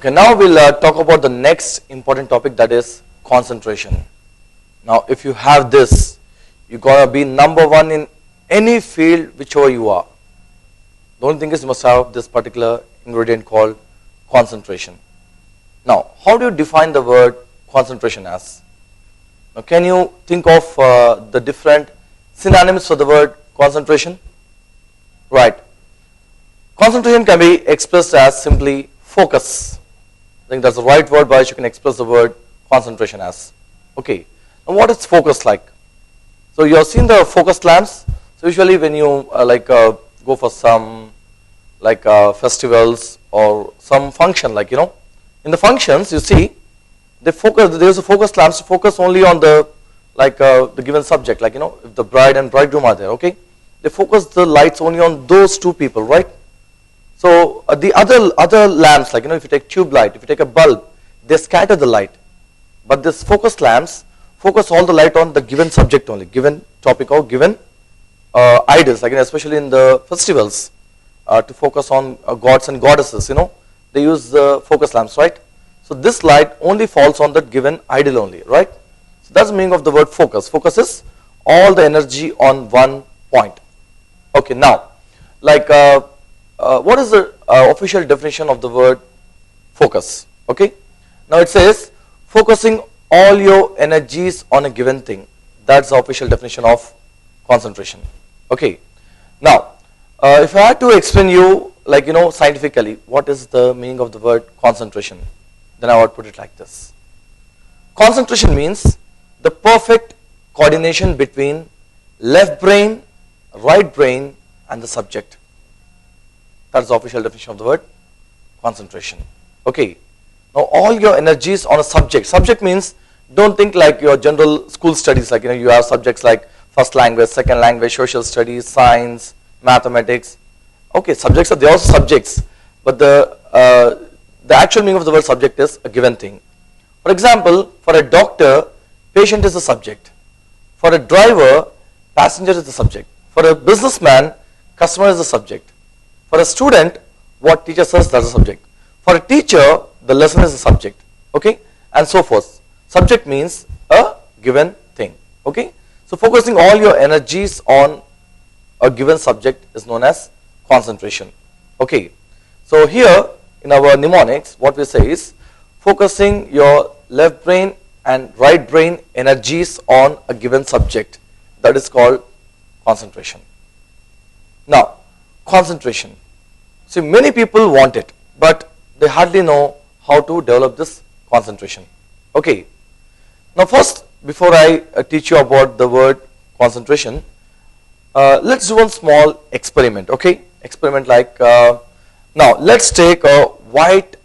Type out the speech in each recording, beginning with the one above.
Okay, now we'll talk about the next important topic, that is concentration. Now, if you have this, you're gonna be number one in any field, whichever you are. The only thing is you must have this particular ingredient called concentration. Now, how do you define the word concentration as? Now, can you think of the different synonyms for the word concentration? Right. Concentration can be expressed as simply focus. I think that's the right word by which you can express the word concentration as. Okay. Now, what is focus like? So, you have seen the focus lamps. So, usually when you go for some festivals or some function, in the functions you see they focus. There is a focus lamps to focus only on the the given subject. If the bride and bridegroom are there, okay, they focus the lights only on those two people, right? So the other lamps, if you take tube light, if you take a bulb, they scatter the light. But this focus lamps focus all the light on the given subject only, given topic or given idols, especially in the festivals, to focus on gods and goddesses. They use the focus lamps, right? So this light only falls on that given idol only, right? So that's the meaning of the word focus. Focus is all the energy on one point. Okay, now, what is the official definition of the word focus? Okay, now it says focusing all your energies on a given thing. That's the official definition of concentration. Okay, now if I had to explain you scientifically what is the meaning of the word concentration, then I would put it like this. Concentration means the perfect coordination between left brain, right brain and the subject. That's the official definition of the word concentration. Okay. Now all your energies on a subject. Subject means, don't think like your general school studies, you have subjects like first language, second language, social studies, science, mathematics. Okay, subjects are, they are also subjects, but the actual meaning of the word subject is a given thing. For example, for a doctor, patient is the subject. For a driver, passenger is the subject. For a businessman, customer is the subject. For a student, what teacher says, that's the subject. For a teacher, the lesson is the subject. Okay, and so forth. Subject means a given thing. Okay, so focusing all your energies on a given subject is known as concentration. Okay, so here in our mnemonics, what we say is focusing your left brain and right brain energies on a given subject. That is called concentration. Now, concentration. See, many people want it, but they hardly know how to develop this concentration. Okay. Now, first, before I teach you about the word concentration, let's do one small experiment. Okay, experiment now let's take a white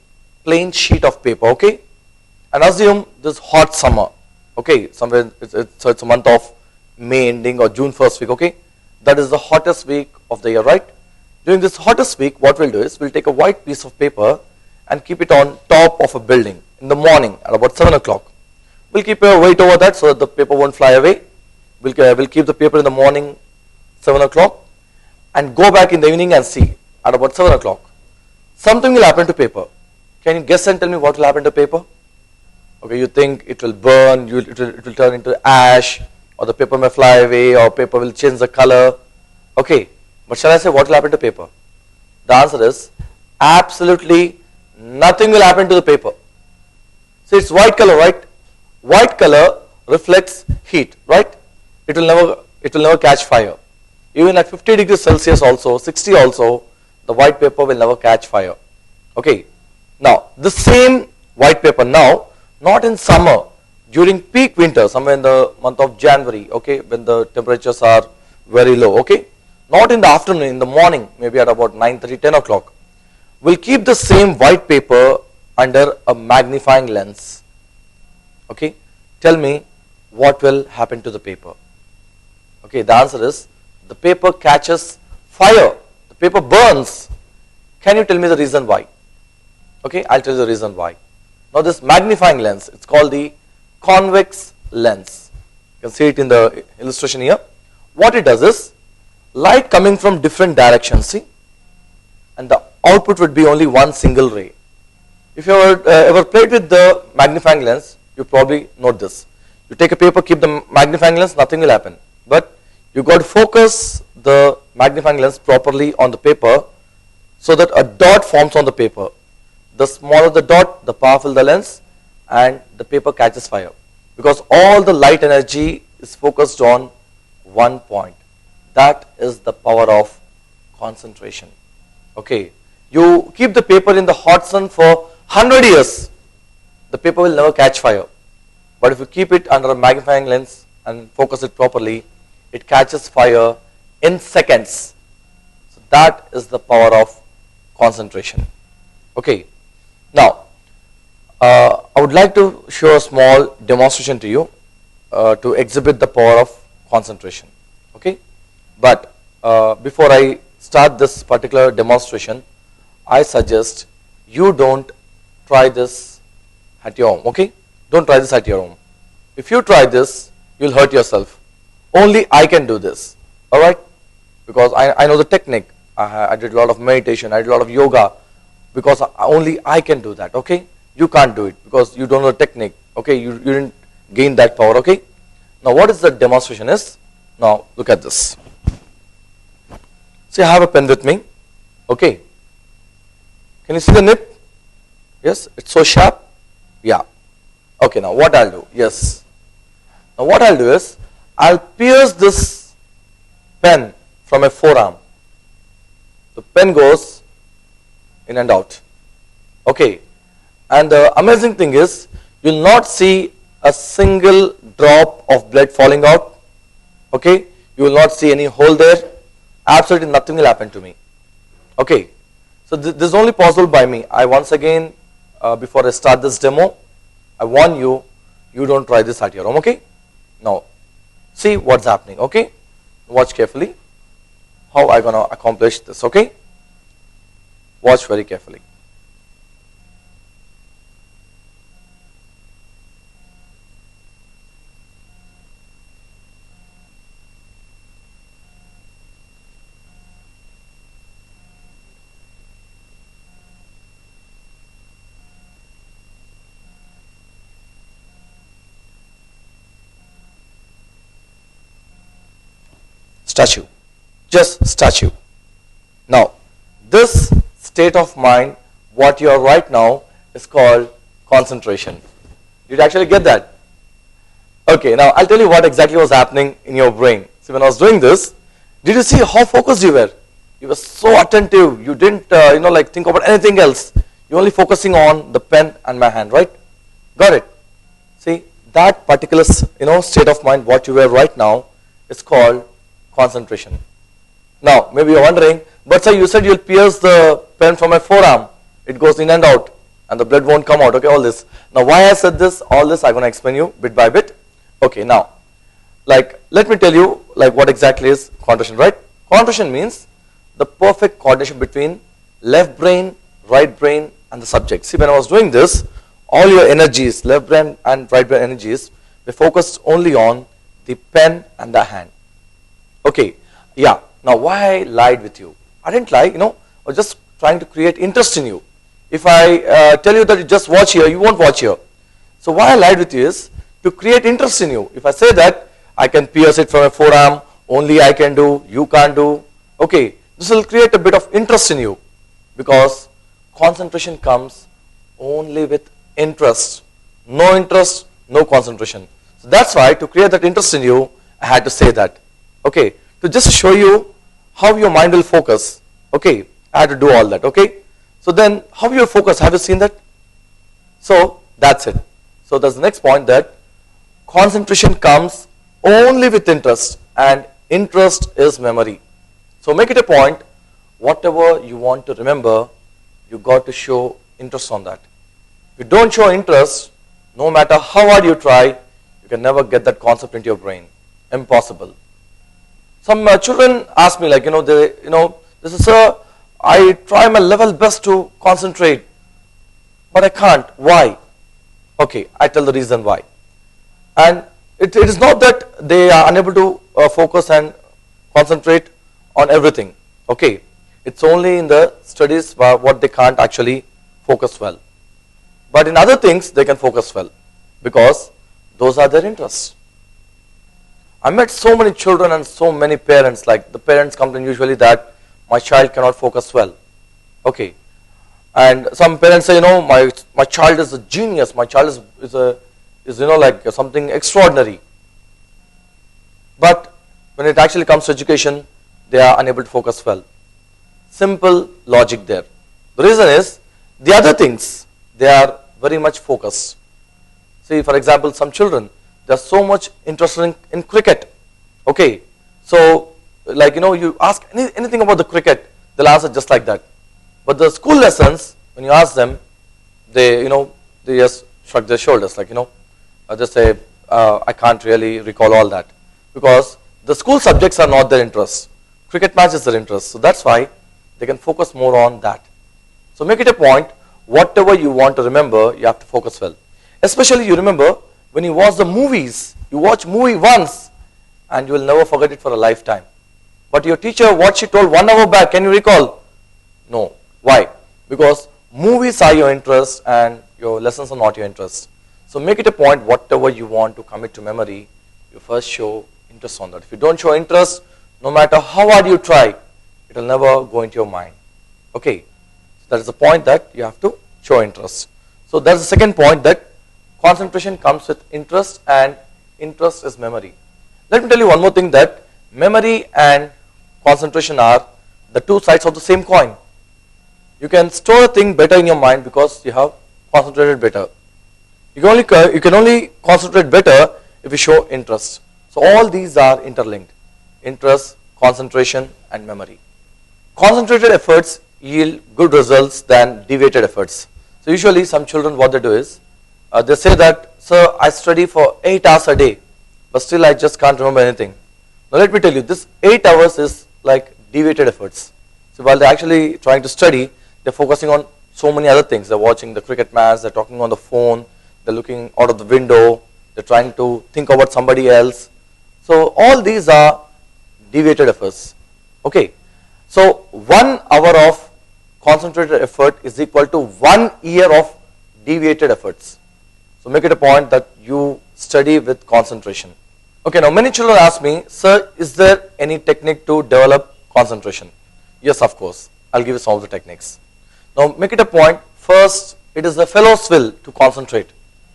plain sheet of paper. Okay, and assume this hot summer. Okay, somewhere so it's a month of May ending or June first week. Okay, that is the hottest week of the year, right? During this hottest week, what we'll do is we'll take a white piece of paper and keep it on top of a building in the morning at about 7 o'clock. We'll keep a weight over that so that the paper won't fly away. We'll keep the paper in the morning 7 o'clock and go back in the evening and see at about 7 o'clock. Something will happen to paper. Can you guess and tell me what will happen to paper? Okay, you think it will burn, it will turn into ash, or the paper may fly away, or paper will change the color. Okay, but shall I say what will happen to paper? The answer is absolutely nothing will happen to the paper. See, it's white color, right? White color reflects heat, right? It will never catch fire. Even at 50 degrees Celsius also, 60 also, the white paper will never catch fire. Okay. Now, the same white paper now, not in summer, during peak winter, somewhere in the month of January, okay, when the temperatures are very low, okay, not in the afternoon, in the morning, maybe at about 9:30, 10 o'clock, we'll keep the same white paper under a magnifying lens. Okay, tell me what will happen to the paper. Okay, the answer is the paper catches fire, the paper burns. Can you tell me the reason why? Okay, I'll tell you the reason why. Now this magnifying lens, it's called the convex lens. You can see it in the illustration here. What it does is, light coming from different directions, see, and the output would be only one single ray. If you ever played with the magnifying lens, you probably note this. You take a paper, keep the magnifying lens, nothing will happen. But you got to focus the magnifying lens properly on the paper so that a dot forms on the paper. The smaller the dot, the powerful the lens, and the paper catches fire. Because all the light energy is focused on one point. That is the power of concentration. Okay, you keep the paper in the hot sun for 100 years, the paper will never catch fire. But if you keep it under a magnifying lens and focus it properly, it catches fire in seconds. So that is the power of concentration. Okay, now I would like to show a small demonstration to you to exhibit the power of concentration. Okay, but before I start this particular demonstration, I suggest you don't try this at your home. Okay, don't try this at your home. If you try this, you'll hurt yourself. Only I can do this. All right, because I know the technique. I did a lot of meditation. I did a lot of yoga, because only I can do that. Okay, you can't do it because you don't know the technique. Okay, you didn't gain that power. Okay, now what is the demonstration is? Now look at this. See, I have a pen with me. Okay, can you see the nib? Yes, it's so sharp. Yeah. Okay, now what I'll do? Yes. Now what I'll do is I'll pierce this pen from a forearm. The pen goes in and out. Okay. And the amazing thing is you'll not see a single drop of blood falling out. Okay. You will not see any hole there. Absolutely nothing will happen to me. Okay. So this is only possible by me. I once again, before I start this demo, I warn you, you don't try this at your home. Okay. Now see what's happening. Okay. Watch carefully how I'm going to accomplish this. Okay. Watch very carefully. Statue, just statue. Now this state of mind, what you are right now, is called concentration. Did you actually get that? Okay, now I'll tell you what exactly was happening in your brain. See, when I was doing this, did you see how focused you were? You were so attentive. You didn't like think about anything else. You're only focusing on the pen and my hand, right? Got it? See, that particular state of mind, what you were right now, is called concentration. Now maybe you're wondering, but sir, you said you'll pierce the pen from my forearm. It goes in and out and the blood won't come out. Okay, all this. Now why I said this, all this I'm going to explain you bit by bit. Okay, now like let me tell you like what exactly is concentration, right? Concentration means the perfect coordination between left brain, right brain and the subject. See, when I was doing this, all your energies, left brain and right brain energies, they focused only on the pen and the hand. Okay, yeah. Now why I lied with you? I didn't lie, I was just trying to create interest in you. If I tell you that you just watch here, you won't watch here. So why I lied with you is to create interest in you. If I say that I can pierce it from a forearm, only I can do, you can't do. Okay, this will create a bit of interest in you because concentration comes only with interest. No interest, no concentration. So that's why to create that interest in you, I had to say that. Okay, to just show you how your mind will focus. Okay, I had to do all that. Okay, so then how you focus, have you seen that? So that's it. So that's the next point, that concentration comes only with interest, and interest is memory. So make it a point, whatever you want to remember, you got to show interest on that. If you don't show interest, no matter how hard you try, you can never get that concept into your brain. Impossible. Some children ask me, like, this is, sir, I try my level best to concentrate, but I can't. Why? Okay, I tell the reason why. And it is not that they are unable to focus and concentrate on everything. Okay, it's only in the studies what they can't actually focus well. But in other things, they can focus well because those are their interests. I met so many children and so many parents, like the parents complain usually that my child cannot focus well. Okay. And some parents say, my child is a genius, my child is like something extraordinary. But when it actually comes to education, they are unable to focus well. Simple logic there. The reason is, the other things, they are very much focused. See, for example, some children, they are so much interested in cricket. Okay, so like you ask anything about the cricket, they'll answer just like that. But the school lessons, when you ask them, they just shrug their shoulders, like just say, I can't really recall all that, because the school subjects are not their interest. Cricket match is their interest, so that's why they can focus more on that. So make it a point, whatever you want to remember, you have to focus well. Especially you remember when you watch the movies, you watch movie once and you will never forget it for a lifetime. But your teacher, what she told 1 hour back, can you recall? No. Why? Because movies are your interest and your lessons are not your interest. So make it a point, whatever you want to commit to memory, you first show interest on that. If you don't show interest, no matter how hard you try, it will never go into your mind. Okay, so that is the point that you have to show interest. So that's the second point, that concentration comes with interest, and interest is memory. Let me tell you one more thing, that memory and concentration are the two sides of the same coin. You can store a thing better in your mind because you have concentrated better. You can only concentrate better if you show interest. So all these are interlinked. Interest, concentration and memory. Concentrated efforts yield good results than deviated efforts. So usually some children, what they do is, they say that, sir, I study for 8 hours a day, but still I just can't remember anything. Now let me tell you, this 8 hours is like deviated efforts. So while they're actually trying to study, they're focusing on so many other things. They're watching the cricket match, they're talking on the phone, they're looking out of the window, they're trying to think about somebody else. So all these are deviated efforts. Okay, so 1 hour of concentrated effort is equal to 1 year of deviated efforts. So make it a point that you study with concentration. Okay, now many children ask me, sir, is there any technique to develop concentration? Yes, of course. I'll give you some of the techniques. Now make it a point, first, it is the fellow's will to concentrate.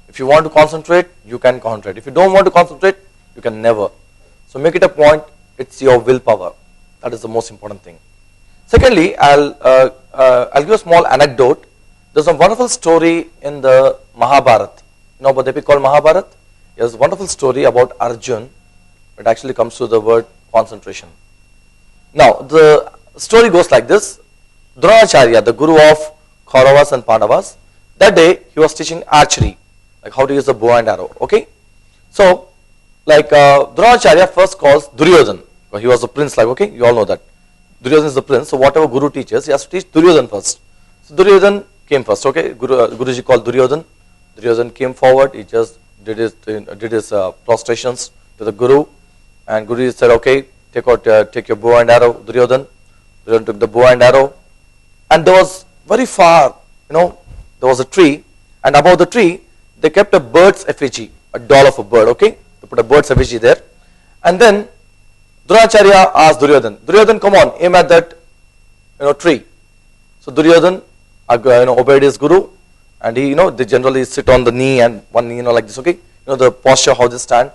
If you want to concentrate, you can concentrate. If you don't want to concentrate, you can never. So make it a point, it's your willpower. That is the most important thing. Secondly, I'll give a small anecdote. There's a wonderful story in the Mahabharata. You know about the epic called Mahabharata? There's a wonderful story about Arjun. It actually comes to the word concentration. Now, the story goes like this. Dronacharya, the guru of Kauravas and Pandavas, that day he was teaching archery, like how to use the bow and arrow. Okay, so like Dronacharya first calls Duryodhan. He was the prince, like, okay, you all know that Duryodhan is the prince. So whatever guru teaches, he has to teach Duryodhan first. So Duryodhan came first. Okay, Guruji called Duryodhan. Duryodhan came forward. He just did his prostrations to the guru, and Guruji said, okay, take your bow and arrow, Duryodhan. Duryodhan took the bow and arrow, and there was very far, there was a tree, and above the tree they kept a bird's effigy, a doll of a bird. Okay, they put a bird's effigy there, and then Dronacharya asked Duryodhan, Duryodhan, come on, aim at that tree. So Duryodhan obeyed his guru, and he they generally sit on the knee and one knee like this. Okay, the posture, how they stand,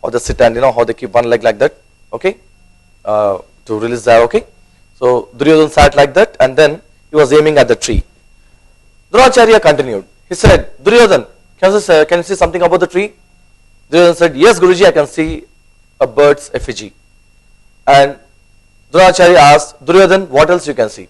how they sit, and how they keep one leg like that. Okay, to release the arrow. Okay, so Duryodhan sat like that, and then he was aiming at the tree. Dronacharya continued. He said, Duryodhan, can you see something about the tree? Duryodhan said, yes, Guruji, I can see a bird's effigy. And Dronacharya asked, Duryodhan, what else you can see?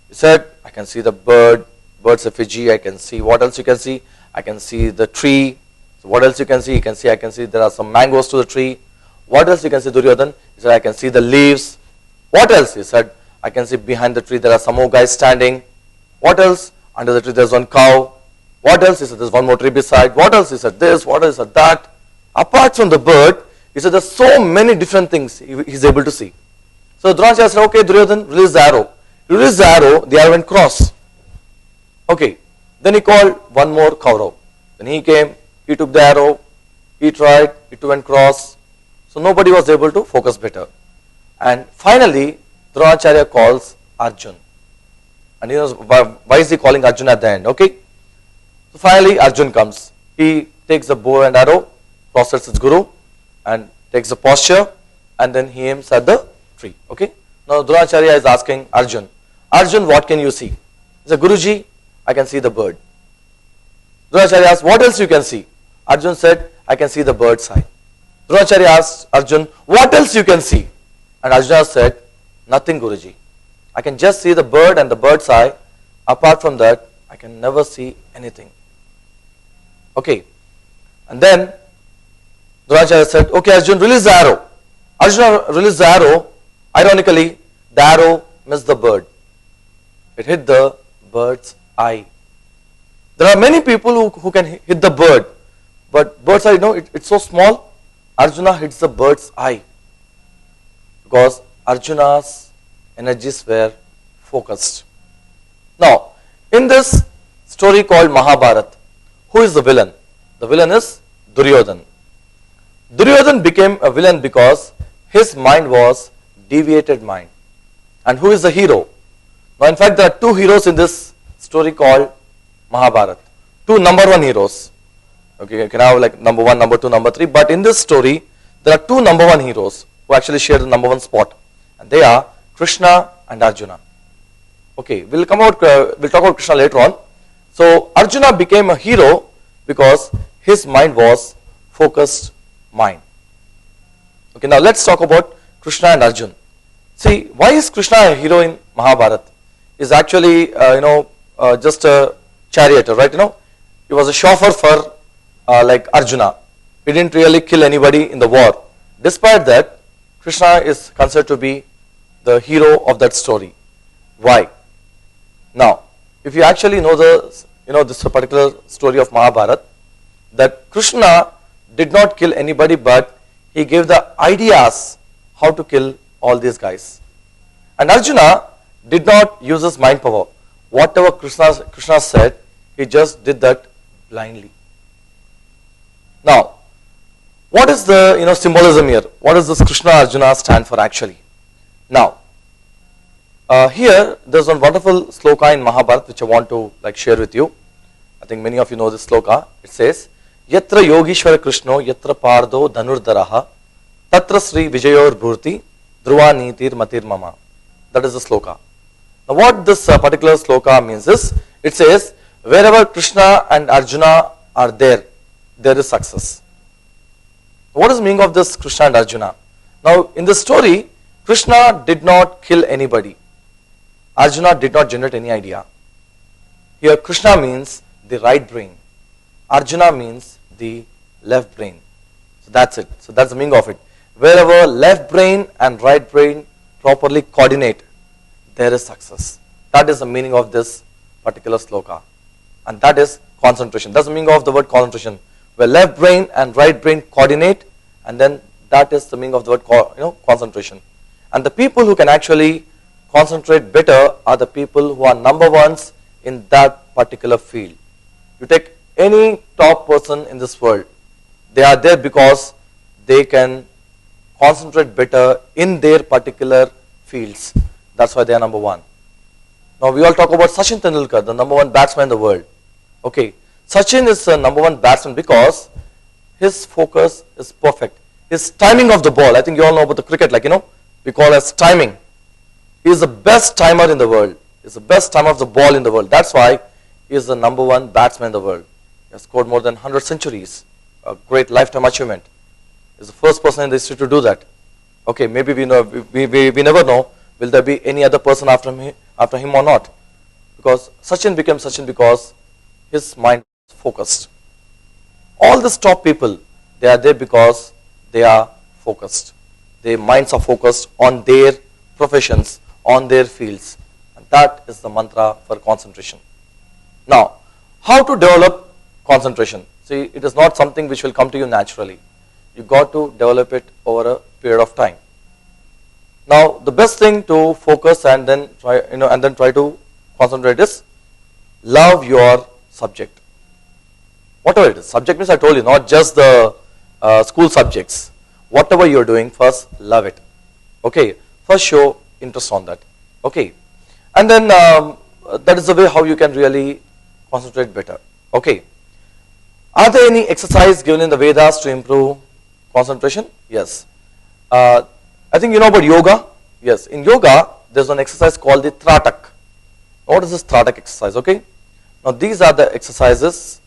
He said, I can see the bird's effigy, I can see, what else you can see? I can see the tree. So what else you can see? I can see there are some mangoes to the tree. What else you can see, Duryodhan? He said, I can see the leaves. What else? He said, I can see behind the tree there are some more guys standing. What else? Under the tree there's one cow. What else? He said, there's one more tree beside. What else? He said, this. What else? He said, that. Apart from the bird, he said, there's so many different things he's able to see. So Dronacharya said, okay, Duryodhan, release the arrow. He released the arrow went cross. Okay. Then he called one more Kaurav. Then he came, he took the arrow, he tried, it went cross. So nobody was able to focus better. And finally, Dronacharya calls Arjun. And he knows why is he calling Arjun at the end, okay? So finally Arjun comes. He takes the bow and arrow, prostrates his guru, and takes the posture, and then he aims at the tree, okay? Now Dronacharya is asking Arjun, Arjun, what can you see? He said, Guruji, I can see the bird. Dronacharya asked, what else you can see? Arjun said, I can see the bird's eye. Dronacharya asked Arjun, what else you can see? And Arjuna said, nothing, Guruji. I can just see the bird and the bird's eye. Apart from that, I can never see anything. Okay. And then Dronacharya said, okay, Arjun, release the arrow. Arjuna released the arrow. Ironically, the arrow missed the bird. It hit the bird's eye. There are many people who can hit the bird, but bird's eye, it's so small. Arjuna hits the bird's eye because Arjuna's energies were focused. Now, in this story called Mahabharata, who is the villain? The villain is Duryodhan. Duryodhan became a villain because his mind was deviated mind. And who is the hero? Now, in fact, there are two heroes in this story called Mahabharata. Two number one heroes. Okay, you can have like number one, number two, number three. But in this story, there are two number one heroes who actually share the number one spot. And they are Krishna and Arjuna. Okay, we'll talk about Krishna later on. So Arjuna became a hero because his mind was focused mind. Okay, now let's talk about Krishna and Arjun. See, why is Krishna a hero in Mahabharata? He's actually, just a charioteer, right? He was a chauffeur for like Arjuna. He didn't really kill anybody in the war. Despite that, Krishna is considered to be the hero of that story. Why? Now, if you actually know this particular story of Mahabharata, that Krishna did not kill anybody, but he gave the ideas how to kill all these guys. And Arjuna did not use his mind power. Whatever Krishna said, he just did that blindly. Now, what is the symbolism here? What does this Krishna Arjuna stand for actually? Now, here there's one wonderful sloka in Mahabharata which I want to share with you. I think many of you know this sloka. It says, Yatra Yogishwara Krishno Yatra Pardo Dhanurdaraha Tatra Sri Vijayor Bhurti Dhruva Nitir Matir Mama. That is the sloka. Now what this particular sloka means is, it says, wherever Krishna and Arjuna are there, there is success. What is the meaning of this Krishna and Arjuna? Now in the story, Krishna did not kill anybody. Arjuna did not generate any idea. Here Krishna means the right brain. Arjuna means the left brain. So that's it. So that's the meaning of it. Wherever left brain and right brain properly coordinate, there is success. That is the meaning of this particular sloka. And that is concentration. That's the meaning of the word concentration. Where left brain and right brain coordinate, and then that is the meaning of the word concentration. And the people who can actually concentrate better are the people who are number ones in that particular field. You take any top person in this world, they are there because they can concentrate better in their particular fields. That's why they are number one. Now we all talk about Sachin Tendulkar, the number one batsman in the world. Okay, Sachin is the number one batsman because his focus is perfect. His timing of the ball, I think you all know about the cricket, we call as timing. He is the best timer in the world. He is the best timer of the ball in the world. That's why he is the number one batsman in the world. He has scored more than 100 centuries. A great lifetime achievement. He is the first person in the history to do that. Okay, maybe we never know, will there be any other person after him or not? Because Sachin became Sachin because his mind was focused. All the top people, they are there because they are focused. Their minds are focused on their professions, on their fields. And that is the mantra for concentration. Now, how to develop concentration? See, it is not something which will come to you naturally. You got to develop it over a period of time. Now, the best thing to focus and then try to concentrate is love your subject. Whatever it is. Subject means I told you, not just the school subjects. Whatever you're doing, first love it. Okay. First show interest on that. Okay. And then that is the way how you can really concentrate better. Okay. Are there any exercise given in the Vedas to improve concentration? Yes. I think you know about yoga. Yes. In yoga, there's an exercise called the Tratak. What is this Tratak exercise? Okay. Now these are the exercises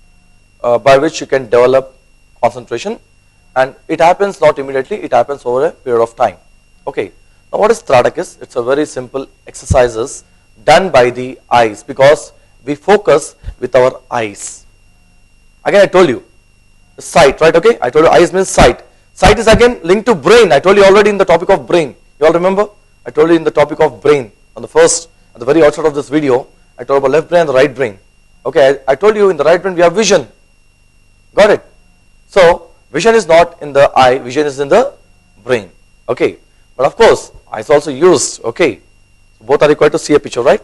by which you can develop concentration, and it happens not immediately, it happens over a period of time. Okay. Now what is Tratak is? It's a very simple exercises done by the eyes, because we focus with our eyes. Again I told you, sight, right? Okay. I told you eyes means sight. Sight is again linked to brain. I told you already in the topic of brain. You all remember? I told you in the topic of brain on the first, at the very outset of this video, I told about left brain and the right brain. Okay, I told you in the right brain we have vision. Got it? So vision is not in the eye, vision is in the brain. Okay, but of course eyes also used. Okay, so both are required to see a picture, right?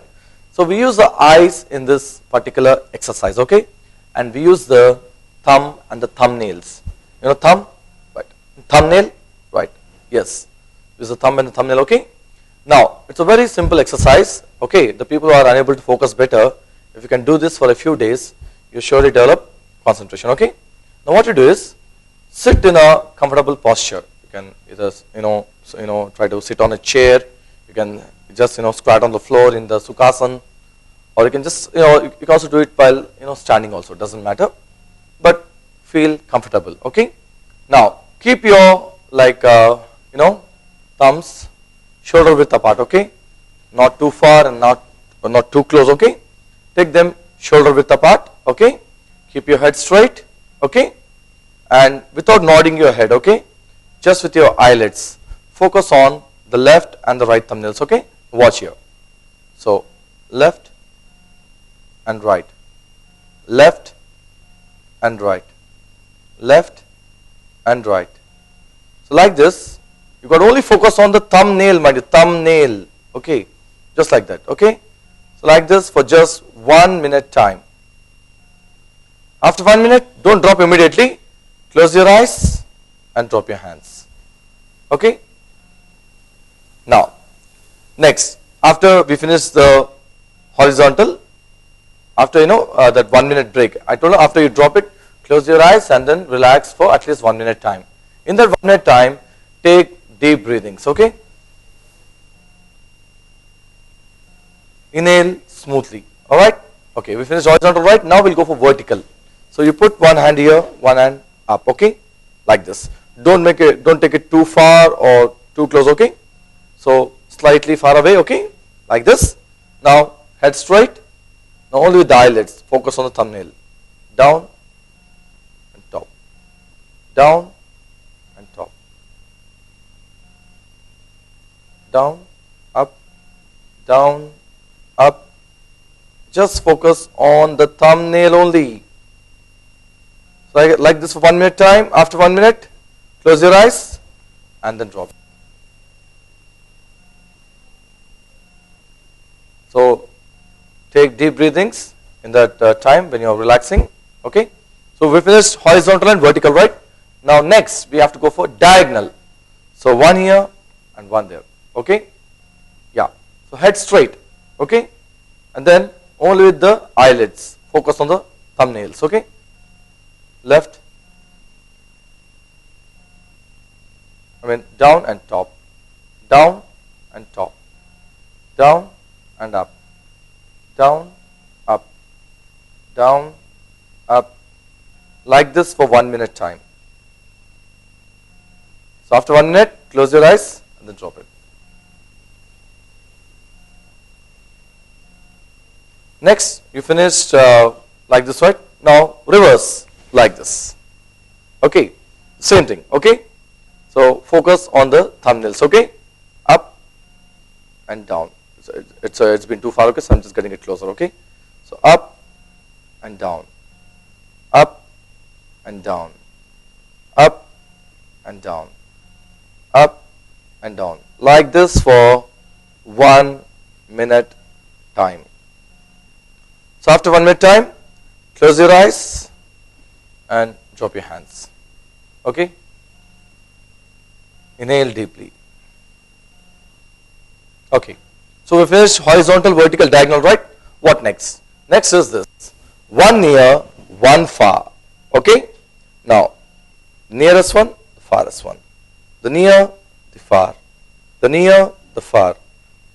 So we use the eyes in this particular exercise. Okay, and we use the thumb and the thumbnails. You know thumb, right? Thumbnail, right? Yes, use the thumb and the thumbnail. Okay. Now it's a very simple exercise. Okay, the people who are unable to focus better, if you can do this for a few days, you surely develop concentration. Okay. Now what you do is sit in a comfortable posture. You can either try to sit on a chair. You can just squat on the floor in the sukhasana, or you can just you can also do it while standing also. Doesn't matter, but feel comfortable. Okay. Now keep your thumbs shoulder width apart. Okay, not too far and not too close. Okay, take them shoulder width apart. Okay, keep your head straight. Okay, and without nodding your head. Okay, just with your eyelids, focus on the left and the right thumbnails. Okay, watch here. So left and right, left and right, left and right. So like this, you got to only focus on the thumbnail, mind you, thumbnail. Okay, just like that. Okay, so like this for just 1 minute time. After 1 minute, don't drop immediately. Close your eyes and drop your hands. Okay. Now, next, after we finish the horizontal, after that 1 minute break, I told you after you drop it, close your eyes and then relax for at least 1 minute time. In that 1 minute time, take deep breathings. Okay. Inhale smoothly. All right. Okay. We finished horizontal, right? Now we'll go for vertical. So you put one hand here, one hand up. Okay. Like this. Don't take it too far or too close. Okay. So slightly far away. Okay. Like this. Now head straight. Now only with the eyelids. Focus on the thumbnail. Down and top. Down and top. Down, up, down, up. Just focus on the thumbnail only. So like this for 1 minute time. After 1 minute, close your eyes and then drop. So take deep breathings in that time when you are relaxing. Okay. So we finished horizontal and vertical, right? Now next we have to go for diagonal. So one here and one there. Okay. Yeah. So head straight. Okay. And then only with the eyelids. Focus on the thumbnails. Okay. Left. Down and top. Down and top. Down and up. Down, up. Down, up. Like this for 1 minute time. So after 1 minute, close your eyes and then drop it. Next, you finished like this, right? Now reverse like this. Okay, same thing. Okay, so focus on the thumbnails. Okay, up and down. It's been too far. Okay, so I'm just getting it closer. Okay, so up and down, up and down, up and down, up and down, like this for 1 minute time. So after 1 minute time, Close your eyes and drop your hands. Okay? Inhale deeply. Okay. So we finished horizontal, vertical, diagonal, right? What next? Next is this. One near, one far. Okay? Now, nearest one, the farthest one. The near, the far. The near, the far.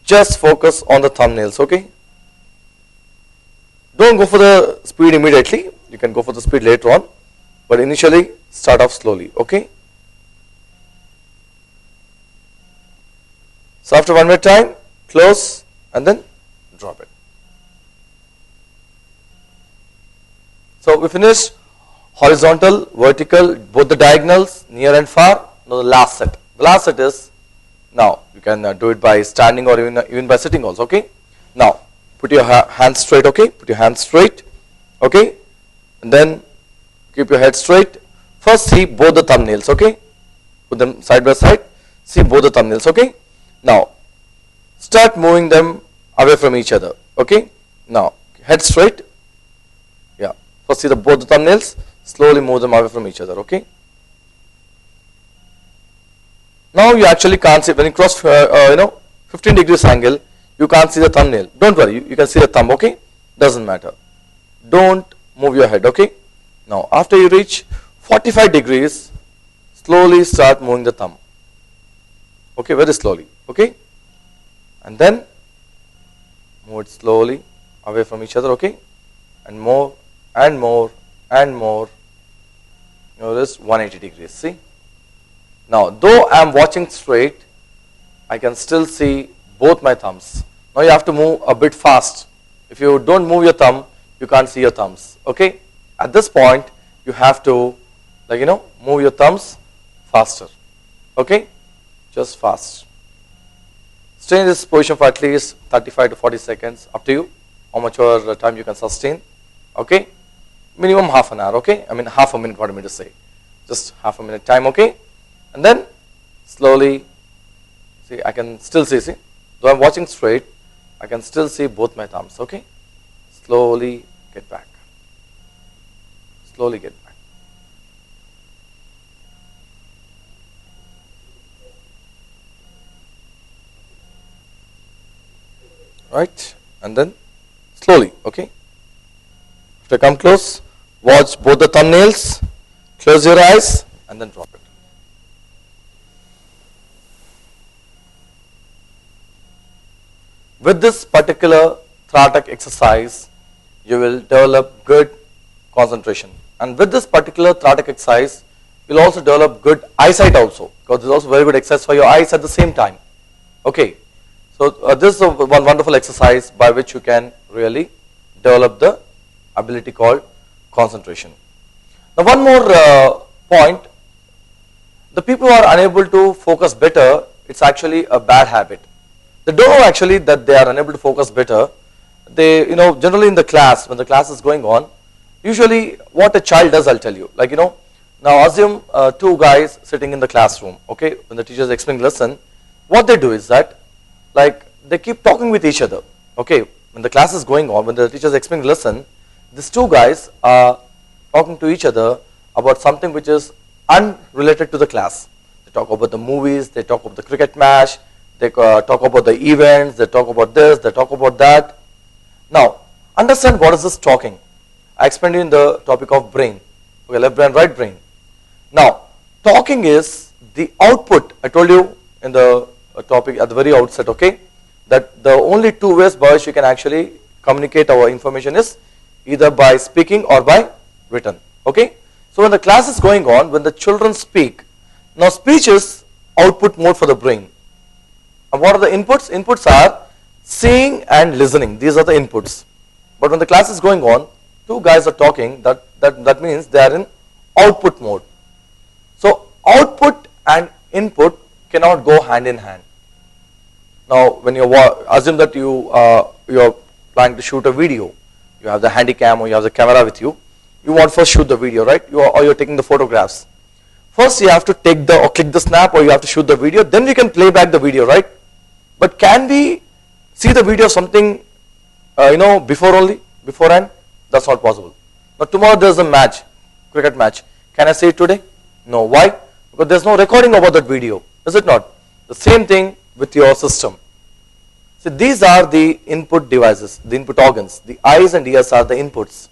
Just focus on the thumbnails, okay? Don't go for the speed immediately. You can go for the speed later on. But initially, start off slowly, okay? So after 1 minute time, close and then drop it. So we finished horizontal, vertical, both the diagonals, near and far. Now the last set. The last set is, now you can do it by standing or even by sitting also, okay? Now put your hands straight, okay? Put your hands straight, okay? And then keep your head straight. First see both the thumbnails, okay? Put them side by side. See both the thumbnails, okay? Now start moving them away from each other, okay? Now head straight. Yeah. First see both the thumbnails. Slowly move them away from each other, okay? Now you actually can't see when you cross 15 degrees angle, you can't see the thumbnail. Don't worry, you can see the thumb, okay? Doesn't matter. Don't move your head, okay? Now after you reach 45 degrees, slowly start moving the thumb. Okay, very slowly, okay? And then move it slowly away from each other, okay? And more and more and more. Notice 180 degrees, see? Now, though I am watching straight, I can still see both my thumbs. Now you have to move a bit fast. If you don't move your thumb, you can't see your thumbs, okay? At this point, you have to, move your thumbs faster, okay? Just fast. Stay in this position for at least 35 to 40 seconds, up to you, how much time you can sustain, okay? Minimum half an hour, okay? I mean half a minute, what I mean to say. Just half a minute time, okay? And then slowly, see, I can still see, though I'm watching straight, I can still see both my thumbs, okay? Slowly get back. Slowly get back. Right? And then slowly, okay? After come close, watch both the thumbnails, close your eyes and then drop it. With this particular Thratak exercise, you will develop good concentration. And with this particular Thratak exercise, you will also develop good eyesight also, because this is also very good exercise for your eyes at the same time. Okay, so this is one wonderful exercise by which you can really develop the ability called concentration. Now one more point, the people who are unable to focus better, it's actually a bad habit. They don't know actually that they are unable to focus better. They, generally in the class, when the class is going on, usually what a child does, I'll tell you. Now assume two guys sitting in the classroom, okay, when the teacher is explaining lesson, what they do is that, they keep talking with each other, okay, when the class is going on, when the teacher is explaining lesson, these two guys are talking to each other about something which is unrelated to the class. They talk about the movies, they talk about the cricket match, they talk about the events, they talk about this, they talk about that. Now, understand what is this talking. I explained in the topic of brain, okay, left brain, right brain. Now, talking is the output. I told you in the topic at the very outset, okay, that the only two ways by which you can actually communicate our information is either by speaking or by written, okay. So when the class is going on, when the children speak, now speech is output mode for the brain. And what are the inputs? Inputs are seeing and listening. These are the inputs. But when the class is going on, two guys are talking, that means they are in output mode. So output and input cannot go hand in hand. Now when you assume that you are planning to shoot a video, you have the handy cam or you have the camera with you, you want first shoot the video, right? Or you're taking the photographs. First you have to take or click the snap, or you have to shoot the video, then we can play back the video, right? But can we see the video of something beforehand? That's not possible. Now tomorrow there's a match, cricket match. Can I say it today? No. Why? Because there's no recording about that video. Is it not? The same thing with your system. So these are the input devices, the input organs. The eyes and ears are the inputs.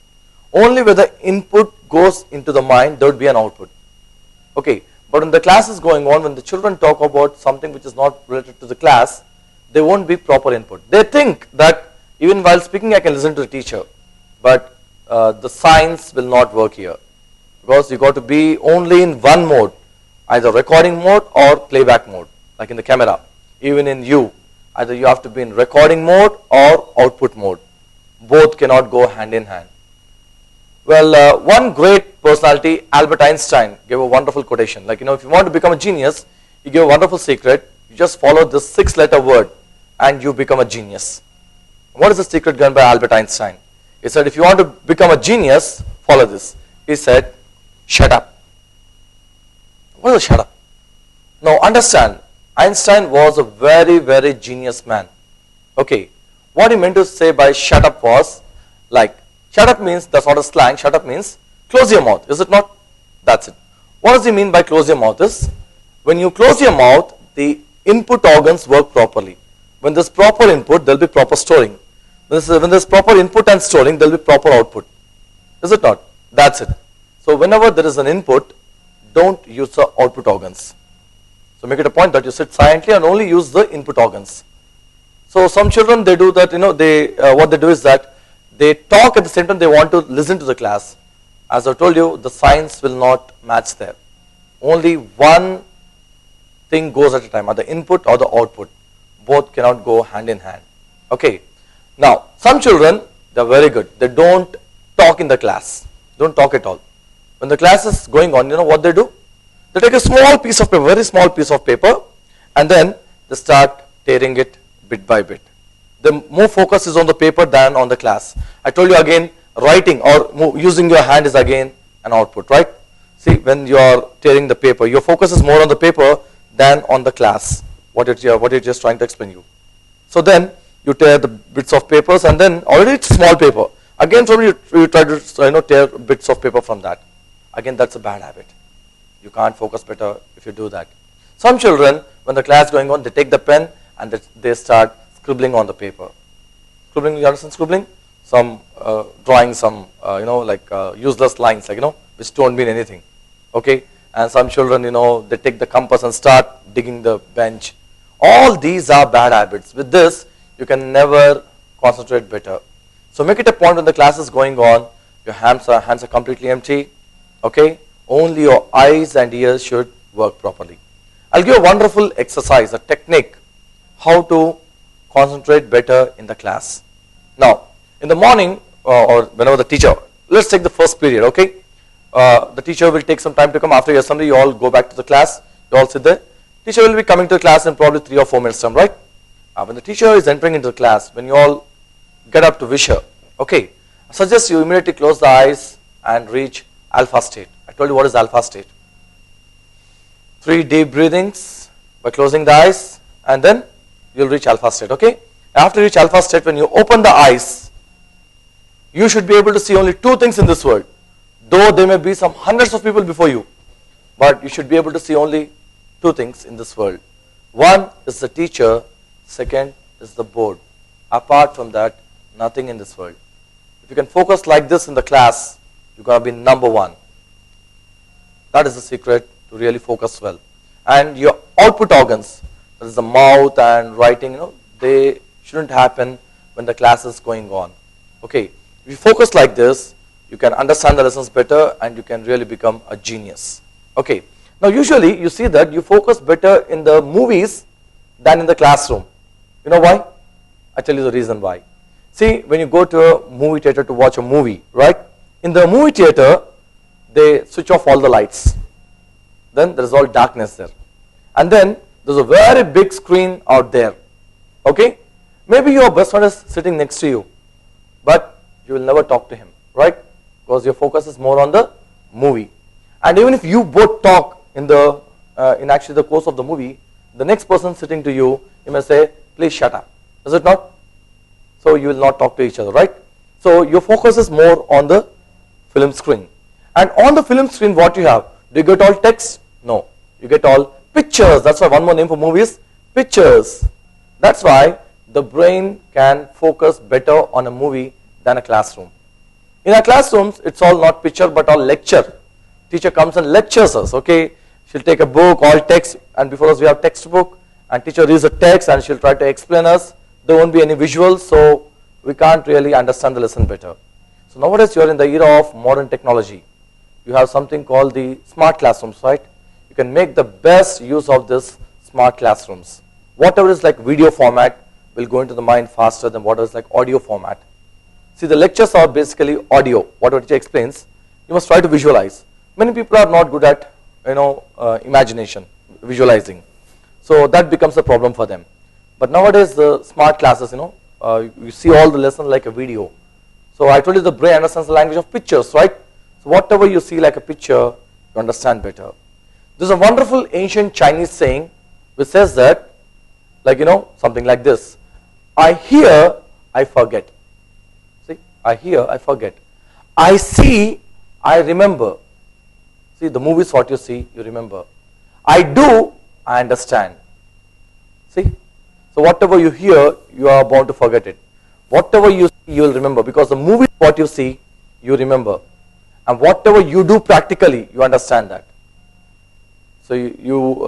Only when the input goes into the mind, there would be an output. Okay. But when the class is going on, when the children talk about something which is not related to the class, there won't be proper input. They think that even while speaking I can listen to the teacher, but the science will not work here, because you got to be only in one mode, either recording mode or playback mode, like in the camera. Even in you, either you have to be in recording mode or output mode. Both cannot go hand in hand. Well, one great personality, Albert Einstein, gave a wonderful quotation. Like, if you want to become a genius, he gave a wonderful secret. You just follow this 6-letter word and you become a genius. What is the secret given by Albert Einstein? He said, if you want to become a genius, follow this. He said, shut up. What is a shut up? Now understand, Einstein was a very, very genius man. Okay, what he meant to say by shut up was, like, shut up means, that's not a slang, shut up means close your mouth, is it not? That's it. What does he mean by close your mouth is, when you close your mouth, the input organs work properly. When there's proper input, there'll be proper storing. When there's proper input and storing, there'll be proper output. Is it not? That's it. So whenever there is an input, don't use the output organs. So make it a point that you sit silently and only use the input organs. So some children, they do that, what they do is that they talk at the same time they want to listen to the class. As I told you, the science will not match there. Only one thing goes at a time, either input or the output. Both cannot go hand in hand. Okay. Now, some children, they are very good. They don't talk in the class. Don't talk at all. When the class is going on, you know what they do? They take a small piece of paper, very small piece of paper, and then they start tearing it bit by bit. The more focus is on the paper than on the class. I told you again, writing or using your hand is again an output, right? See, when you are tearing the paper, your focus is more on the paper than on the class, what you're just trying to explain you. So then, you tear the bits of papers, and then already it's small paper. Again, from you try to tear bits of paper from that. Again, that's a bad habit. You can't focus better if you do that. Some children, when the class is going on, they take the pen and they start scribbling on the paper. Scribbling, you understand scribbling? Some drawing some, useless lines, which don't mean anything. Okay? And some children, they take the compass and start digging the bench. All these are bad habits. With this, you can never concentrate better. So make it a point when the class is going on, your hands are completely empty. Okay? Only your eyes and ears should work properly. I'll give a wonderful exercise, a technique, how to concentrate better in the class. Now, in the morning or whenever the teacher, let's take the first period, okay? The teacher will take some time to come after your assembly. You all go back to the class. You all sit there. Teacher will be coming to the class in probably 3 or 4 minutes time, right? When the teacher is entering into the class, when you all get up to wish her, okay, I suggest you immediately close the eyes and reach alpha state. I told you what is alpha state. 3 deep breathings by closing the eyes, and then you'll reach alpha state, okay? After you reach alpha state, when you open the eyes, you should be able to see only 2 things in this world. Though there may be some hundreds of people before you, but you should be able to see only 2 things in this world. One is the teacher, second is the board. Apart from that, nothing in this world. If you can focus like this in the class, you're going to be number 1. That is the secret to really focus well. And your output organs, that is the mouth and writing, they shouldn't happen when the class is going on. Okay, if you focus like this, you can understand the lessons better and you can really become a genius. Okay, now usually you see that you focus better in the movies than in the classroom. You know why? I tell you the reason why. See, when you go to a movie theater to watch a movie, right? In the movie theater, they switch off all the lights. Then there is all darkness there. And then there's a very big screen out there. Okay? Maybe your best friend is sitting next to you, but you will never talk to him, right? Because your focus is more on the movie. And even if you both talk in actually the course of the movie, the next person sitting to you, you may say, please shut up. Is it not? So you will not talk to each other, right? So your focus is more on the film screen. And on the film screen, what you have? Do you get all text? No. You get all pictures. That's why one more name for movie is pictures. That's why the brain can focus better on a movie than a classroom. In our classrooms, it's all not picture but all lecture. Teacher comes and lectures us, okay? She'll take a book, all text, and before us we have textbook, and teacher reads the text and she'll try to explain us. There won't be any visuals, so we can't really understand the lesson better. So nowadays you are in the era of modern technology. You have something called the smart classrooms, right? You can make the best use of this smart classrooms. Whatever is like video format will go into the mind faster than whatever is like audio format. See, the lectures are basically audio. Whatever teacher explains, you must try to visualize. Many people are not good at imagination, visualizing. So that becomes a problem for them. But nowadays the smart classes, you see all the lesson like a video. So I told you the brain understands the language of pictures, right? So whatever you see like a picture, you understand better. There's a wonderful ancient Chinese saying which says that, like something like this: I hear, I forget. See, I hear, I forget. I see, I remember. See, the movies what you see, you remember. I do, I understand. See, so whatever you hear, you are bound to forget it. Whatever you see, you will remember, because the movie what you see, you remember, and whatever you do practically, you understand that. So you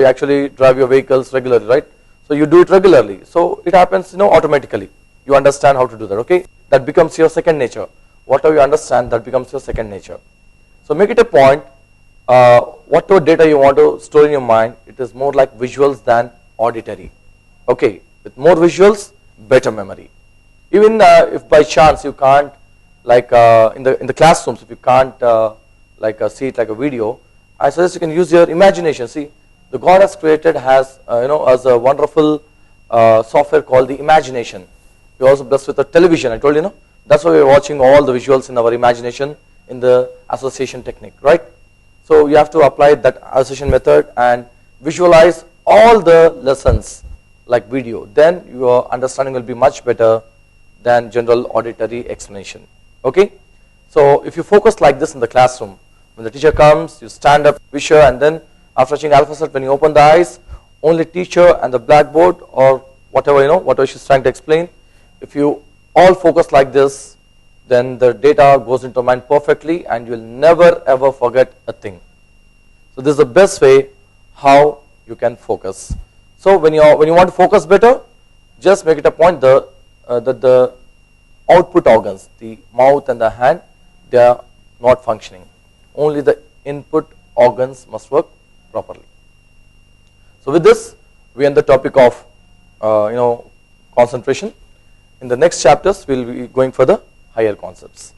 actually drive your vehicles regularly, right? So you do it regularly, so it happens automatically. You understand how to do that, okay? That becomes your second nature. Whatever you understand, that becomes your second nature. So make it a point, whatever data you want to store in your mind, it is more like visuals than auditory. Okay, with more visuals, better memory. Even if by chance you can't, like in the classrooms, if you can't see it like a video, I suggest you can use your imagination. See, the God has created has as a wonderful software called the imagination. We also blessed with a television. I told you, that's why we're watching all the visuals in our imagination in the association technique, right? So you have to apply that association method and visualize all the lessons like video. Then your understanding will be much better than general auditory explanation. Okay? So if you focus like this in the classroom, when the teacher comes, you stand up, visual, and then after watching alpha set, when you open the eyes, only teacher and the blackboard or whatever whatever she's trying to explain. If you all focus like this, then the data goes into mind perfectly and you will never ever forget a thing. So this is the best way how you can focus. So when you want to focus better, just make it a point that the output organs, the mouth and the hand, they are not functioning. Only the input organs must work properly. So with this, we end the topic of concentration. In the next chapters, we will be going for the higher concepts.